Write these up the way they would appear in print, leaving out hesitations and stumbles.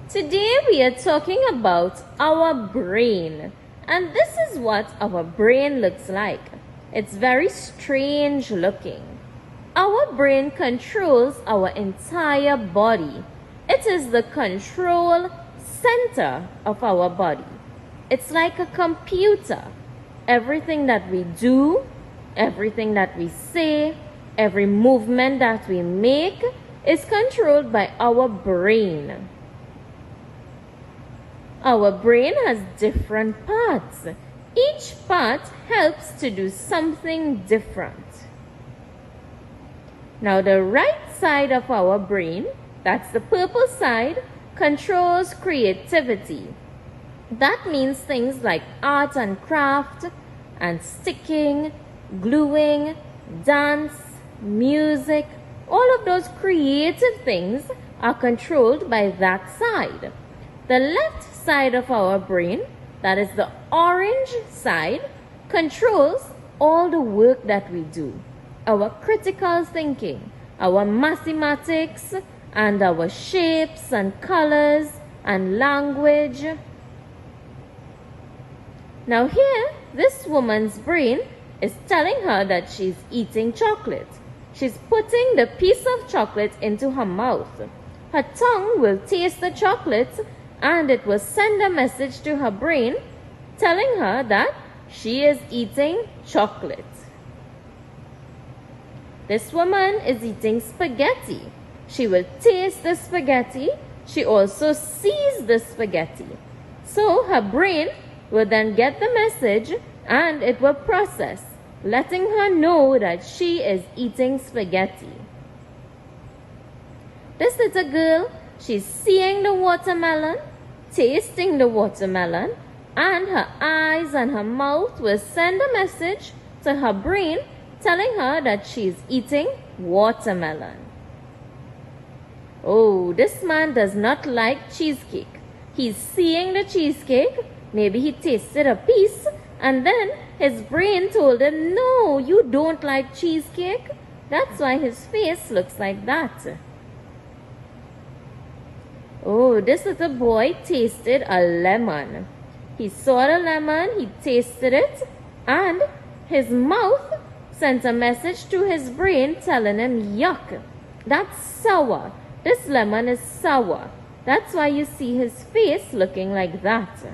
Today we are talking about our brain, and this is what our brain looks like. It's very strange looking. Our brain controls our entire body. It is the control center of our body. It's like a computer. Everything that we do, everything that we say, every movement that we make is controlled by our brain. Our brain has different parts. Each part helps to do something different. Now the right side of our brain, that's the purple side, controls creativity. That means things like art and craft and sticking, gluing, dance, music. All of those creative things are controlled by that side. The left side of our brain, that is the orange side, controls all the work that we do. Our critical thinking, our mathematics, and our shapes and colors and language. Now here, this woman's brain is telling her that she's eating chocolate. She's putting the piece of chocolate into her mouth. Her tongue will taste the chocolate and it will send a message to her brain telling her that she is eating chocolate. This woman is eating spaghetti. She will taste the spaghetti. She also sees the spaghetti. So her brain will then get the message and it will process, letting her know that she is eating spaghetti. This little girl, she's seeing the watermelon, tasting the watermelon, and her eyes and her mouth will send a message to her brain telling her that she's eating watermelon. Oh, this man does not like cheesecake. He's seeing the cheesecake. Maybe he tasted a piece and then his brain told him, no, you don't like cheesecake. That's why his face looks like that. Oh, this little boy tasted a lemon. He saw the lemon, he tasted it, and his mouth sent a message to his brain telling him, yuck, that's sour. This lemon is sour. That's why you see his face looking like that.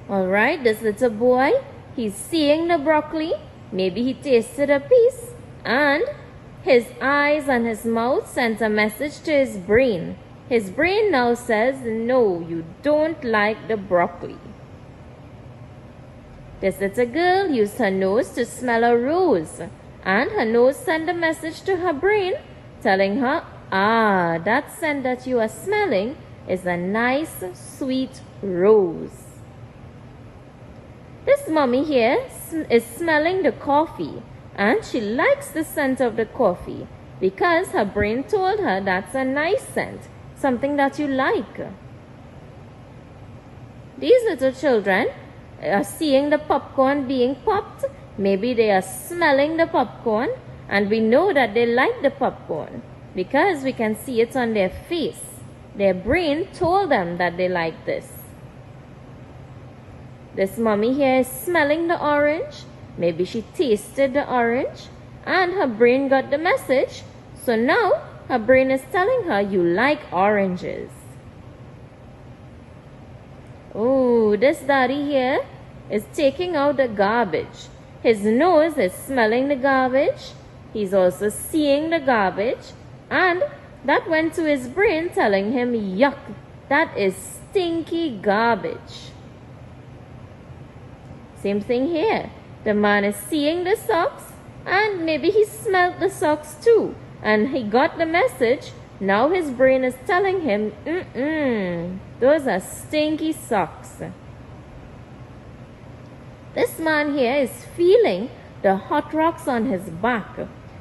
Alright, this little boy, he's seeing the broccoli. Maybe he tasted a piece and his eyes and his mouth sent a message to his brain. His brain now says, no, you don't like the broccoli. This little girl used her nose to smell a rose, and her nose sent a message to her brain telling her, that scent that you are smelling is a nice, sweet rose. This mommy here is smelling the coffee, and she likes the scent of the coffee because her brain told her that's a nice scent, something that you like. These little children are seeing the popcorn being popped. Maybe they are smelling the popcorn, and we know that they like the popcorn because we can see it on their face. Their brain told them that they like this. This mommy here is smelling the orange. Maybe she tasted the orange and her brain got the message. So now her brain is telling her you like oranges. Oh, this daddy here is taking out the garbage. His nose is smelling the garbage. He's also seeing the garbage. And that went to his brain telling him, yuck, that is stinky garbage. Same thing here. The man is seeing the socks and maybe he smelled the socks too. And he got the message. Now his brain is telling him, those are stinky socks. This man here is feeling the hot rocks on his back.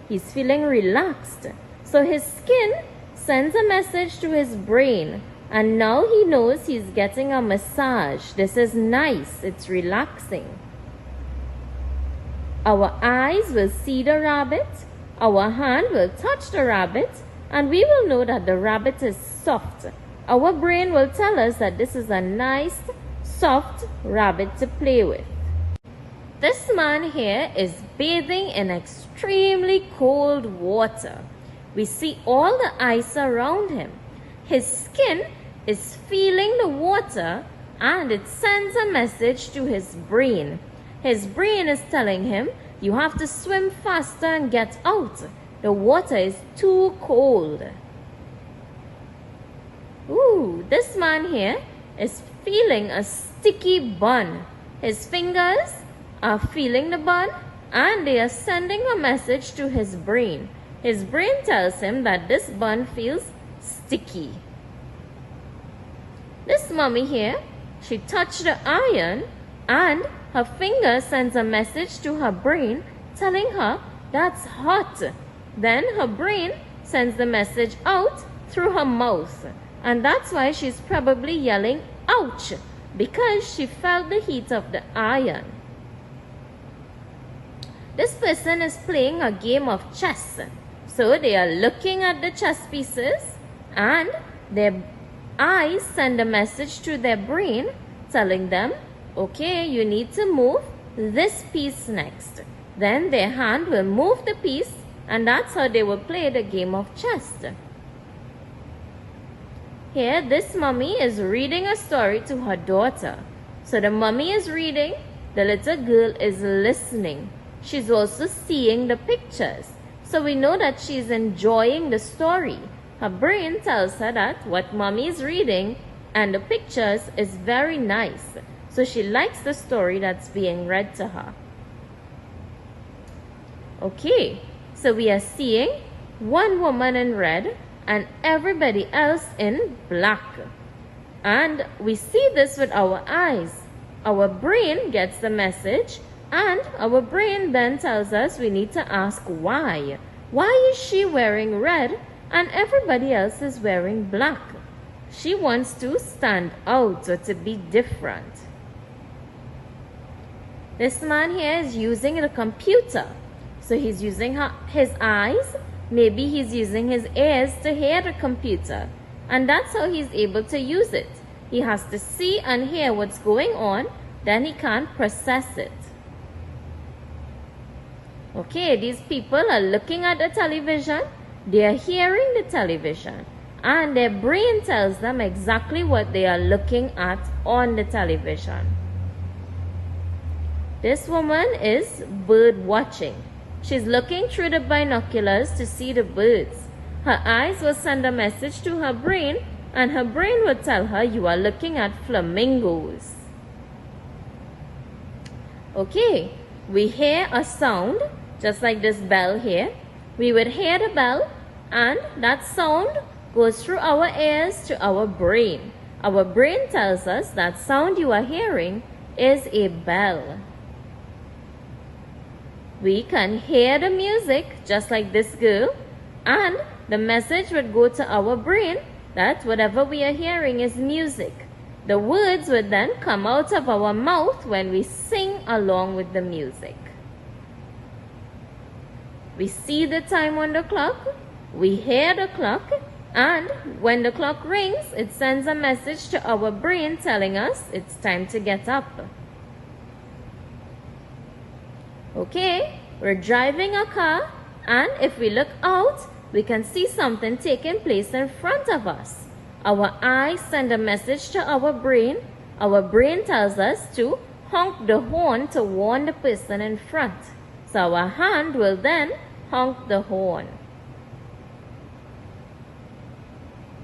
He's feeling relaxed. So his skin sends a message to his brain. And now he knows he's getting a massage. This is nice. It's relaxing. Our eyes will see the rabbit. Our hand will touch the rabbit. and we will know that the rabbit is soft. Our brain will tell us that this is a nice, soft rabbit to play with. This man here is bathing in extremely cold water. We see all the ice around him. His skin is feeling the water and it sends a message to his brain. His brain is telling him, you have to swim faster and get out. The water is too cold. Ooh, this man here is feeling a sticky bun. His fingers are feeling the bun and they are sending a message to his brain. His brain tells him that this bun feels sticky. This mummy here, she touched the iron and her finger sends a message to her brain telling her that's hot. Then her brain sends the message out through her mouth. And that's why she's probably yelling, ouch, because she felt the heat of the iron. This person is playing a game of chess. So they are looking at the chess pieces and their eyes send a message to their brain telling them, okay, you need to move this piece next. Then their hand will move the piece and that's how they will play the game of chess. Here, this mummy is reading a story to her daughter. So the mummy is reading, the little girl is listening. She's also seeing the pictures. So we know that she's enjoying the story. Her brain tells her that what mommy is reading and the pictures is very nice. So she likes the story that's being read to her. Okay, so we are seeing one woman in red and everybody else in black. And we see this with our eyes. Our brain gets the message and our brain then tells us we need to ask why. Why is she wearing red and everybody else is wearing black? She wants to stand out or to be different. This man here is using the computer. So he's using his eyes. Maybe he's using his ears to hear the computer. And that's how he's able to use it. He has to see and hear what's going on. Then he can't process it. Okay, these people are looking at the television, they are hearing the television, and their brain tells them exactly what they are looking at on the television. This woman is bird watching. She's looking through the binoculars to see the birds. Her eyes will send a message to her brain, and her brain will tell her you are looking at flamingos. Okay, we hear a sound. Just like this bell here, we would hear the bell and that sound goes through our ears to our brain. Our brain tells us that sound you are hearing is a bell. We can hear the music just like this girl and the message would go to our brain that whatever we are hearing is music. The words would then come out of our mouth when we sing along with the music. We see the time on the clock, we hear the clock, and when the clock rings, it sends a message to our brain telling us it's time to get up. Okay, we're driving a car, and if we look out, we can see something taking place in front of us. Our eyes send a message to our brain. Our brain tells us to honk the horn to warn the person in front. So our hand will then honk the horn.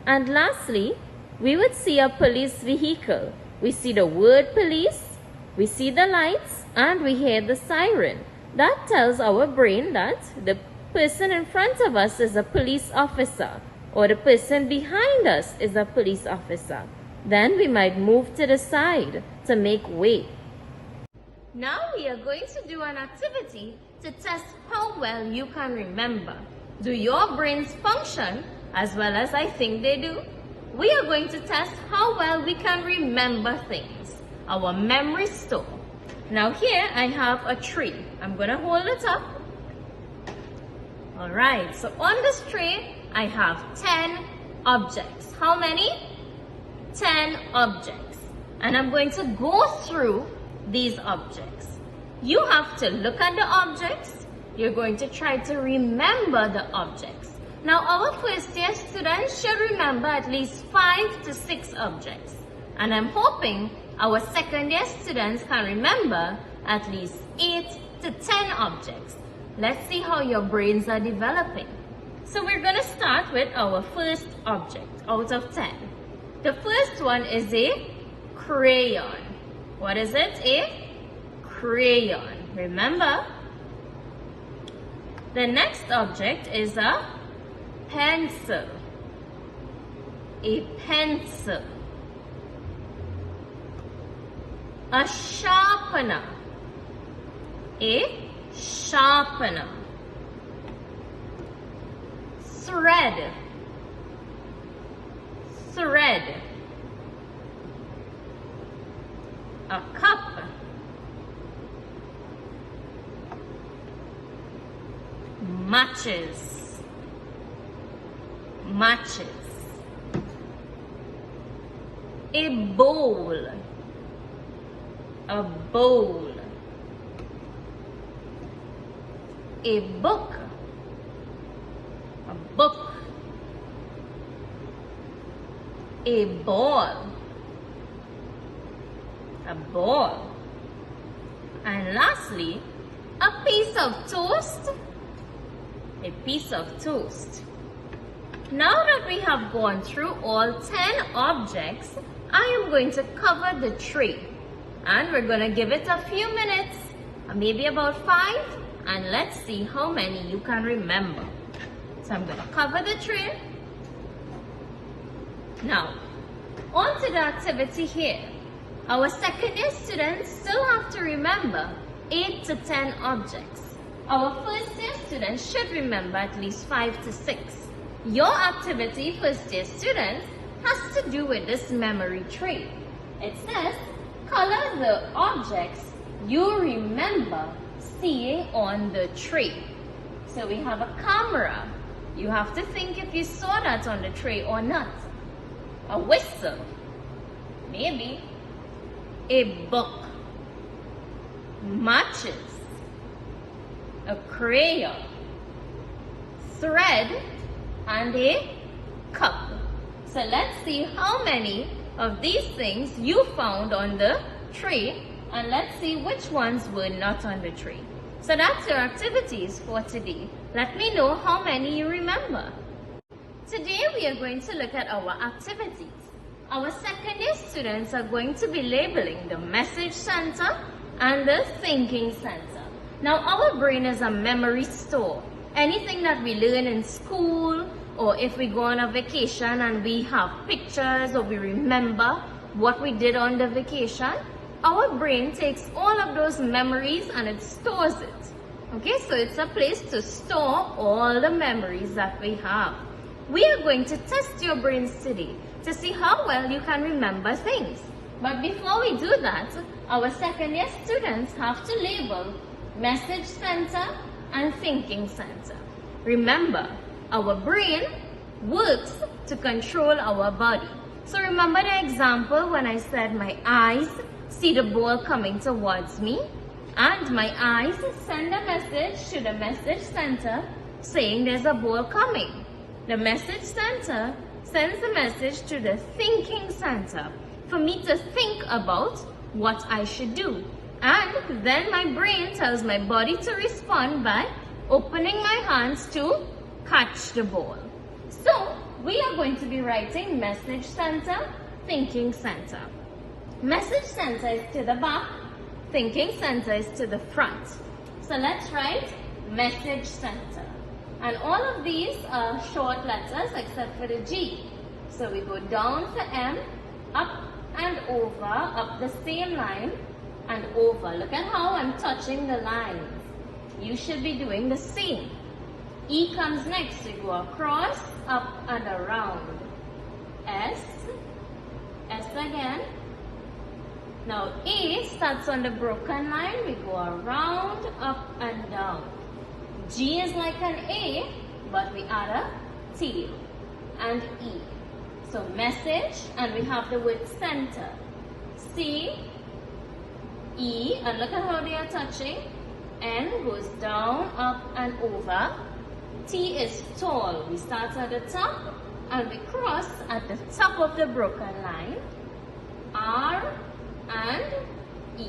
And lastly, we would see a police vehicle. We see the word police, we see the lights, and we hear the siren. That tells our brain that the person in front of us is a police officer or the person behind us is a police officer. Then we might move to the side to make way. Now we are going to do an activity to test how well you can remember. Do your brains function as well as I think they do? We are going to test how well we can remember things, our memory store. Now here I have a tree. I'm going to hold it up. Alright, so on this tray I have 10 objects. How many? 10 objects. And I'm going to go through these objects. You have to look at the objects. You're going to try to remember the objects. Now, our first year students should remember at least 5 to 6 objects. And I'm hoping our second year students can remember at least 8 to 10 objects. Let's see how your brains are developing. So we're going to start with our first object out of 10. The first one is a crayon. What is it? A crayon. Remember? The next object is a pencil. A pencil. A sharpener. A sharpener. Thread. Thread. A cup. Matches. Matches. A bowl. A bowl. A book. A book. A ball. A ball. And lastly, a piece of toast. A piece of toast. Now that we have gone through all 10 objects, I am going to cover the tray. And we're going to give it a few minutes, maybe about 5, and let's see how many you can remember. So I'm going to cover the tray. Now, on to the activity here. Our second year students still have to remember 8 to 10 objects. Our first year students should remember at least 5 to 6. Your activity, first year students, has to do with this memory tray. It says, color the objects you remember seeing on the tray. So we have a camera. You have to think if you saw that on the tray or not. A whistle. Maybe. A book. Matches. A crayon. Thread. And a cup. So let's see how many of these things you found on the tray, and let's see which ones were not on the tray. So that's your activities for today. Let me know how many you remember. Today we are going to look at our activities. Our second year students are going to be labeling the message center and the thinking center. Now our brain is a memory store. Anything that we learn in school, or if we go on a vacation and we have pictures or we remember what we did on the vacation, our brain takes all of those memories and it stores it. Okay, so it's a place to store all the memories that we have. We are going to test your brains today to see how well you can remember things. But before we do that, our second year students have to label message center and thinking center. Remember, our brain works to control our body. So remember the example when I said my eyes see the ball coming towards me, and my eyes send a message to the message center saying there's a ball coming. The message center sends the message to the thinking center for me to think about what I should do. And then my brain tells my body to respond by opening my hands to catch the ball. So we are going to be writing message center, thinking center. Message center is to the back, thinking center is to the front. So let's write message center. And all of these are short letters except for the G. So we go down for M, up and over, up the same line and over. Look at how I'm touching the lines. You should be doing the same. E comes next. We go across, up and around. S, S again. Now A starts on the broken line. We go around, up and down. G is like an A, but we add a tail, and E. So message, and we have the word center. C, E, and look at how they are touching. N goes down, up, and over. T is tall. We start at the top, and we cross at the top of the broken line. R and E.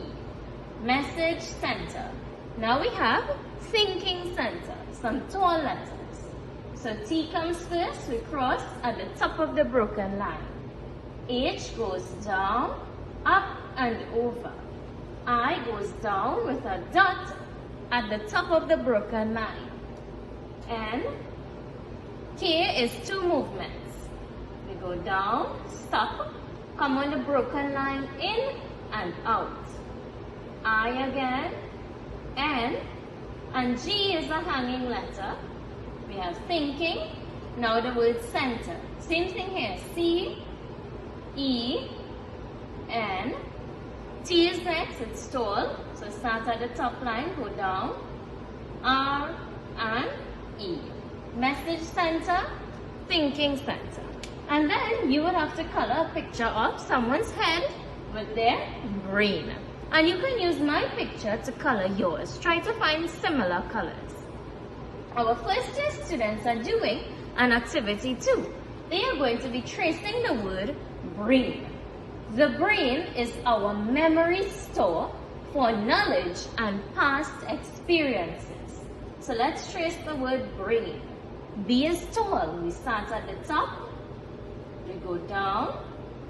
Message center. Now we have thinking center, some tall letters. So T comes first, we cross at the top of the broken line. H goes down, up and over. I goes down with a dot at the top of the broken line. And K is two movements. We go down, stop, come on the broken line, in and out. I again, N, and G is a hanging letter. We have thinking. Now the word center. Same thing here. C, E, N. T is next. It's tall. So start at the top line, go down. R and E. Message center, thinking center. And then you would have to color a picture of someone's head with their brain. And you can use my picture to color yours. Try to find similar colors. Our first year students are doing an activity too. They are going to be tracing the word brain. The brain is our memory store for knowledge and past experiences. So let's trace the word brain. B is tall. We start at the top. We go down,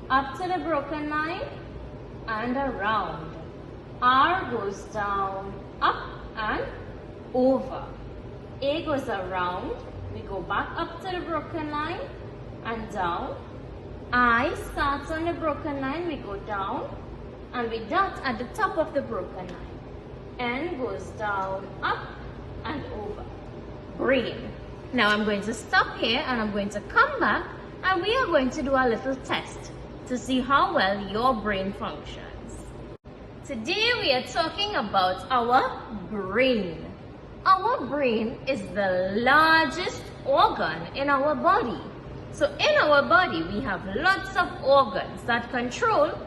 up to the broken line, and around. R goes down, up, and over. A goes around. We go back up to the broken line and down. I starts on the broken line. We go down and we dot at the top of the broken line. N goes down, up, and over. Brain. Now I'm going to stop here and I'm going to come back and we are going to do a little test to see how well your brain functions. Today we are talking about our brain. Our brain is the largest organ in our body. So in our body we have lots of organs that control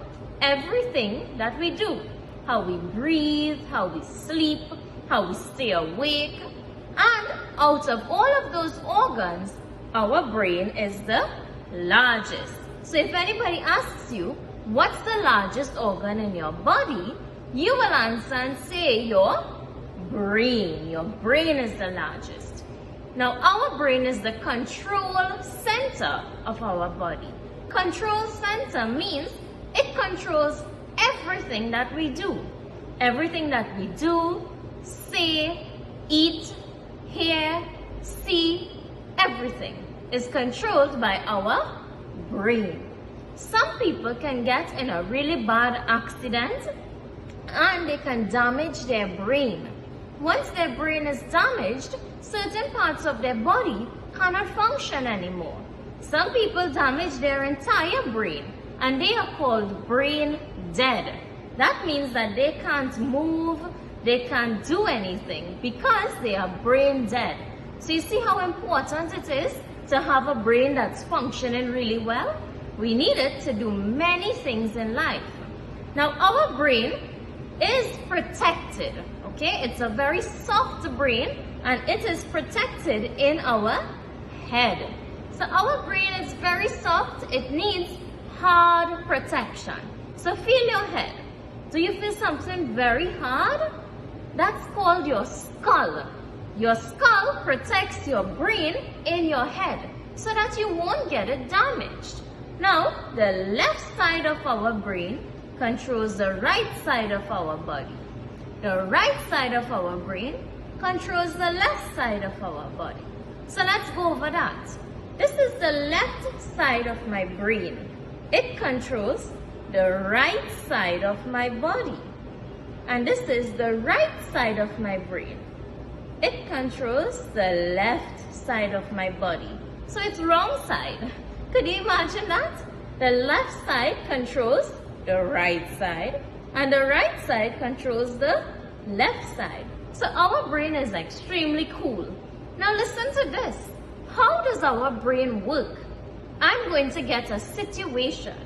everything that we do. How we breathe, how we sleep, how we stay awake. And out of all of those organs, our brain is the largest. So if anybody asks you, what's the largest organ in your body? You will answer and say your brain. Your brain is the largest. Now our brain is the control center of our body. Control center means it controls everything that we do. Everything that we do, say, eat, hear, see, everything is controlled by our brain. Some people can get in a really bad accident and they can damage their brain. Once their brain is damaged, certain parts of their body cannot function anymore. Some people damage their entire brain and they are called brain dead. That means that they can't move, they can't do anything because they are brain dead. So you see how important it is to have a brain that's functioning really well? We need it to do many things in life. Now our brain is protected, okay? It's a very soft brain and it is protected in our head. So our brain is very soft, it needs hard protection. So feel your head. Do you feel something very hard? That's called your skull. Your skull protects your brain in your head so that you won't get it damaged. Now, the left side of our brain controls the right side of our body. The right side of our brain controls the left side of our body. So let's go over that. This is the left side of my brain. It controls the right side of my body. And this is the right side of my brain. It controls the left side of my body. So it's wrong side. Could you imagine that? The left side controls the right side and the right side controls the left side. So our brain is extremely cool. Now listen to this. how does our brain work? I'm going to get a situation.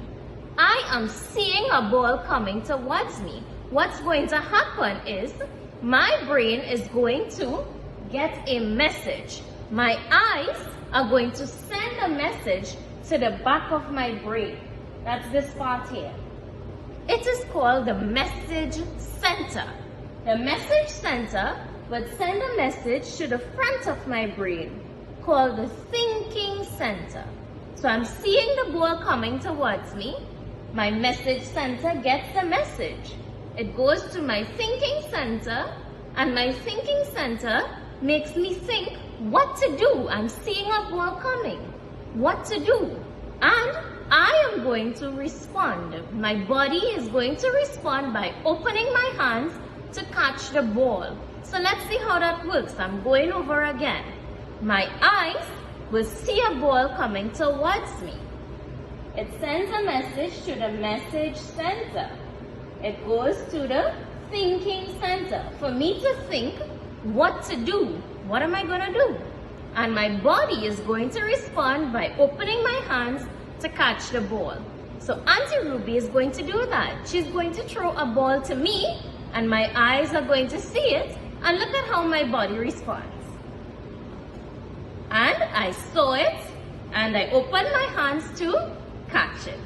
I am seeing a ball coming towards me. What's going to happen is my brain is going to get a message. My eyes are going to send a message to the back of my brain. That's this part here. It is called the message center. The message center would send a message to the front of my brain called the thinking center. So I'm seeing the ball coming towards me. My message center gets the message. It goes to my thinking center, and my thinking center makes me think what to do. I'm seeing a ball coming. What to do? And I am going to respond. My body is going to respond by opening my hands to catch the ball. So let's see how that works. I'm going over again. My eyes will see a ball coming towards me. It sends a message to the message center. It goes to the thinking center for me to think what to do. What am I going to do? And my body is going to respond by opening my hands to catch the ball. So Auntie Ruby is going to do that. She's going to throw a ball to me, and my eyes are going to see it, and look at how my body responds. And I saw it, and I opened my hands to catch it.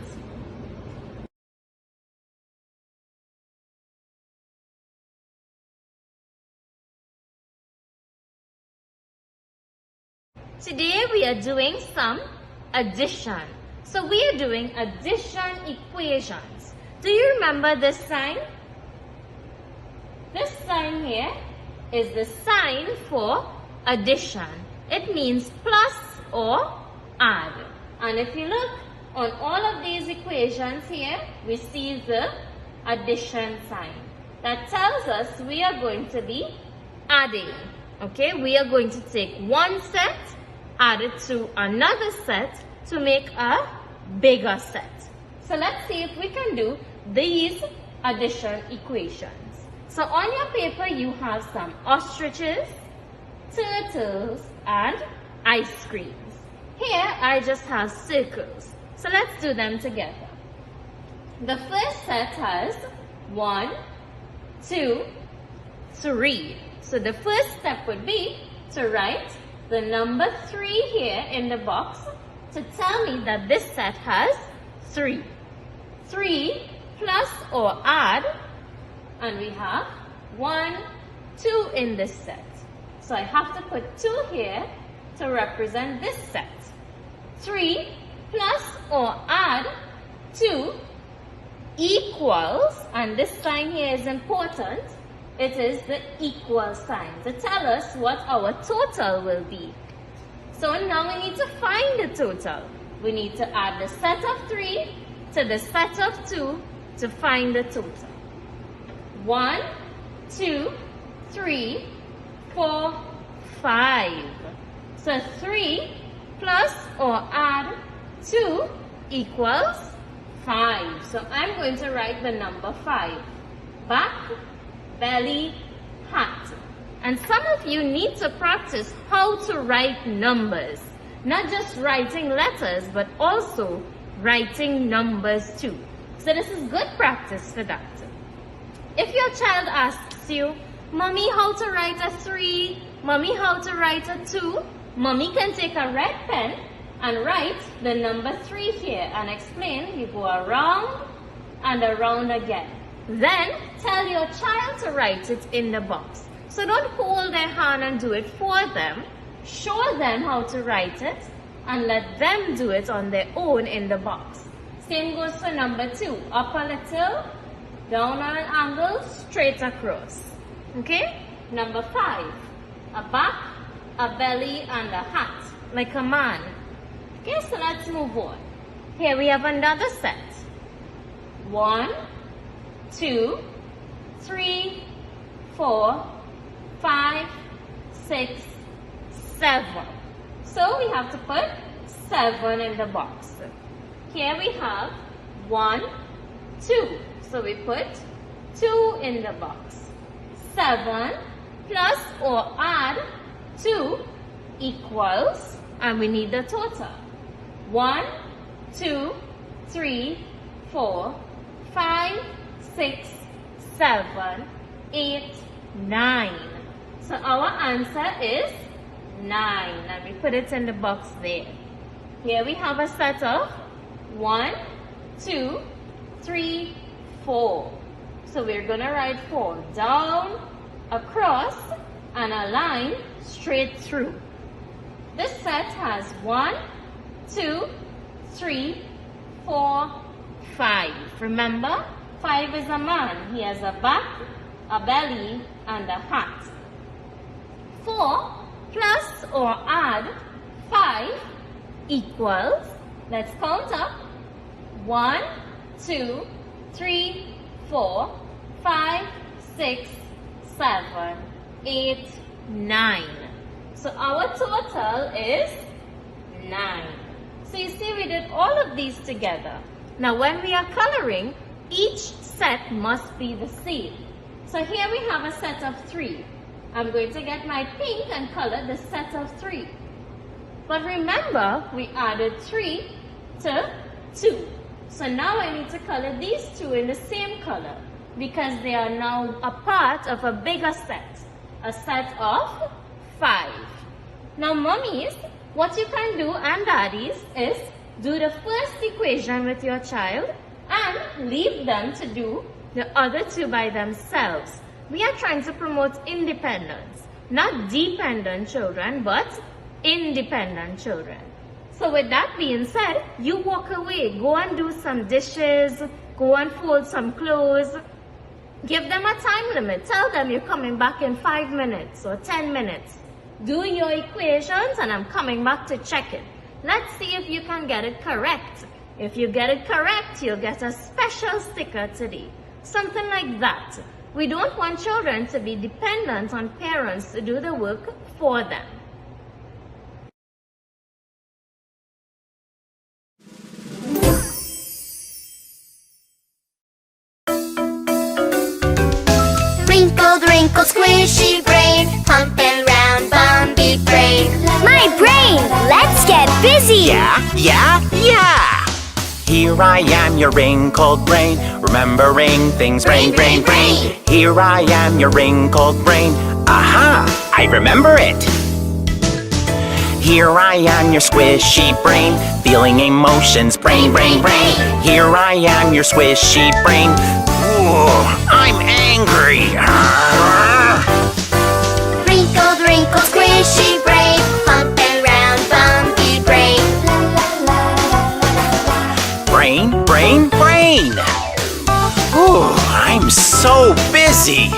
Today we are doing some addition. So we are doing addition equations. Do you remember this sign? This sign here is the sign for addition. It means plus or add. And if you look on all of these equations here, we see the addition sign. That tells us we are going to be adding. Okay, we are going to take one set, add it to another set to make a bigger set. So let's see if we can do these addition equations. So on your paper you have some ostriches, turtles, and ice creams. Here I just have circles. So let's do them together. The first set has 1, 2, 3. So the first step would be to write the number 3 here in the box to tell me that this set has 3. 3 plus or add, and we have 1, 2 in this set. So I have to put 2 here to represent this set. 3 plus or add 2 equals, and this sign here is important, it is the equal sign to tell us what our total will be. So now we need to find the total. We need to add the set of 3 to the set of 2 to find the total. 1, 2, 3, 4, 5. So 3 plus or add 2 equals 5. So I'm going to write the number 5. Back, belly, hat. And some of you need to practice how to write numbers. Not just writing letters, but also writing numbers too. So this is good practice for that. If your child asks you, Mommy, how to write a 3? Mommy, how to write a 2? Mommy can take a red pen and write the number 3 here and explain. You go around and around again. Then tell your child to write it in the box. So don't hold their hand and do it for them. Show them how to write it and let them do it on their own in the box. Same goes for number 2. Up a little, down on an angle, straight across. Okay? Number 5. A back, a belly, and a hat. Like a man. Okay, so let's move on. Here we have another set. 1, 2, 3, 4, 5, 6, 7. So we have to put 7 in the box. Here we have 1, 2. So we put 2 in the box. 7 plus or add 2 equals And we need the total. 1, 2, 3, 4, 5, 6, 7, 8, 9. So our answer is 9. Let me put it in the box there. Here we have a set of 1, 2, 3, 4. So we're going to write 4 down, across, and a line straight through. This set has 1, 2, 3, 4, 5. Remember, 5 is a man. He has a back, a belly, and a hat. 4 plus or add 5 equals, let's count up, 1, 2, 3, 4, 5, 6, 7, 8, 9. So our total is 9. So you see we did all of these together. Now when we are coloring, each set must be the same. So here we have a set of 3. I'm going to get my pink and color the set of 3. But remember, we added 3 to 2. So now I need to color these two in the same color because they are now a part of a bigger set, a set of 5. Now mummies, what you can do and daddies is do the first equation with your child and leave them to do the other two by themselves. We are trying to promote independence, not dependent children, but independent children. So with that being said, you walk away, go and do some dishes, go and fold some clothes. Give them a time limit. Tell them you're coming back in 5 minutes or 10 minutes. Do your equations and I'm coming back to check it. Let's see if you can get it correct. If you get it correct, you'll get a special sticker today. Something like that. We don't want children to be dependent on parents to do the work for them. Wrinkled, wrinkled, squishy brain, pumping round, bumpy brain. My brain, let's get busy! Yeah! Here I am, your wrinkled brain, remembering things, brain. Here I am, your wrinkled brain, aha, I remember it. Here I am, your squishy brain, feeling emotions, brain. Here I am, your squishy brain, ooh, I'm angry. Wrinkled, wrinkled, squishy brain, pumping round, bumpy brain. Brain. Ooh, I'm so busy.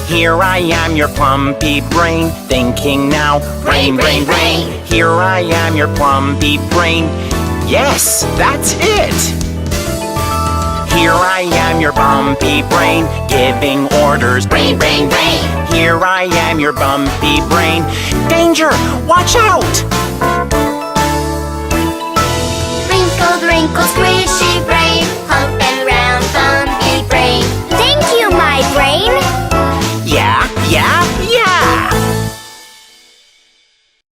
Here I am, your plumpy brain, thinking now, brain. Here I am, your plumpy brain, yes, that's it. Here I am, your bumpy brain, giving orders, brain. Here I am, your bumpy brain, danger, watch out!